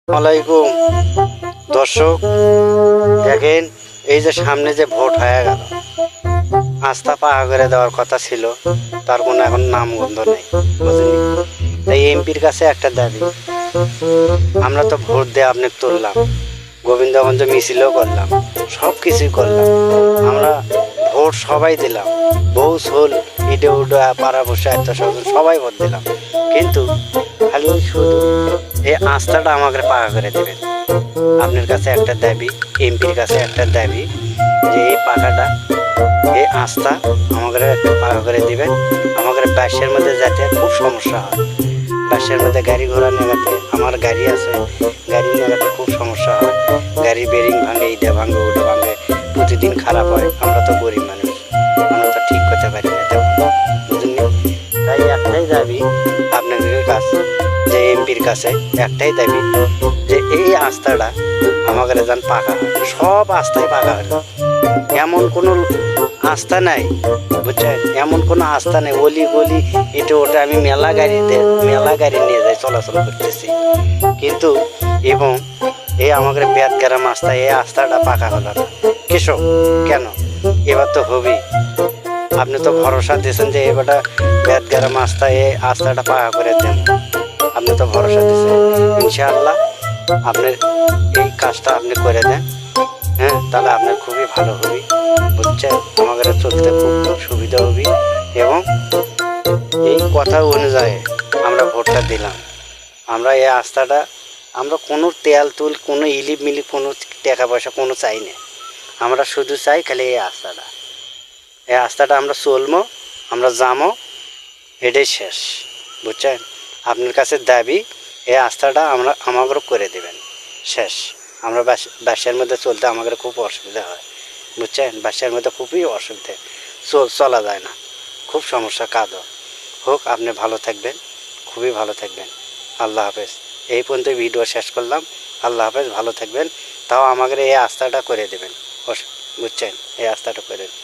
আসসালামাইকুম দর্শক, দেখেন এই যে সামনে যে ভোট হয়ে গেল, আস্থা পাকা করে দেওয়ার কথা ছিল, তার কোনো এখন নাম গন্ধ নেই, বুঝলি? তাই এমপির কাছে একটা দাবি, আমরা তো ভোট দিয়ে আপনি তুললাম, গোবিন্দগঞ্জ মিছিলও করলাম, সব কিছুই করলাম, আমরা ভোট সবাই দিলাম, বউ সোল ইডে উডে পাড়া বসে আত্মস্বজন সবাই ভোট দিলাম, কিন্তু খালি শুধু এই আস্থাটা আমাকে পাকা করে দেবেন। আপনার কাছে একটা দাবি, এমপির কাছে একটা দাবি, যে এই পাকাটা, এই আস্থা আমাকে একটু পাকা করে দিবেন। আমাদের বাসের মধ্যে যাতে খুব সমস্যা হয়, বাসের মধ্যে গাড়ি ঘোড়া নেগাতে, আমার গাড়ি আছে, গাড়ি নেগাতে খুব সমস্যা হয়, গাড়ি বেরিং ভাঙে, ইটা ভাঙে, ওটা ভাঙে, প্রতিদিন খারাপ হয়। আমরা তো গরিব মানুষ, আমরা তো ঠিক করতে পারি না, বুঝলেন? তাই একটাই দাবি আপনাদের কাছে, যে এমপির কাছে একটাই দাবি, যে এই আস্থাটা আমাদের যেন পাকা হয়, সব আস্থাই পাকা হয়। এমন কোনো আস্থা নাই, বুঝছেন? এমন কোনো আস্থা নেই, অলি গলি এটা ওটা আমি মেলা গাড়ি নিয়ে যাই, চলাচল করতেছি, কিন্তু এবং এই আমাদের বেদগ্রাম আস্থা, এই আস্থাটা পাকা হলো না। কৃষক কেন? এবার তো হবেই। আপনি তো ভরসা দিয়েছেন যে এবারটা বেদগ্রাম আস্থা, এই আস্থাটা পাকা করে দেন। আপনি তো ভরসা দিয়েছেন, ইনশাআল্লাহ আপনার এই কাজটা আপনি করে দেন। হ্যাঁ, তাহলে আপনার খুবই ভালো হবে, বুঝছেন? আমাদের চলতে খুব সুবিধা হবে, এবং এই কথা অনুযায়ী আমরা ভোটটা দিলাম। আমরা এই আস্থাটা, আমরা কোনো তেল তুল, কোনো ইলিপ মিলিপ, কোনো টাকা পয়সা কোনো চাই না, আমরা শুধু চাই খালি এই আস্থাটা। এই আস্থাটা আমরা চলবো, আমরা যাবো, এটাই শেষ, বুঝছেন? আপনার কাছে দাবি, এই আস্থাটা আমাদেরও করে দেবেন, শেষ। আমরা বাসের মধ্যে চলতে আমাদের খুব অসুবিধা হয়, বুঝছেন? বাসের মধ্যে খুবই অসুবিধা, চলা যায় না, খুব সমস্যা, কাঁদো হোক। আপনি ভালো থাকবেন, খুবই ভালো থাকবেন। আল্লাহ হাফেজ। এই পর্যন্ত ভিডিও শেষ করলাম। আল্লাহ হাফেজ, ভালো থাকবেন। তাও আমাদের এই আস্থাটা করে দেবেন, বুঝছেন? এই আস্থাটা করে দেবেন।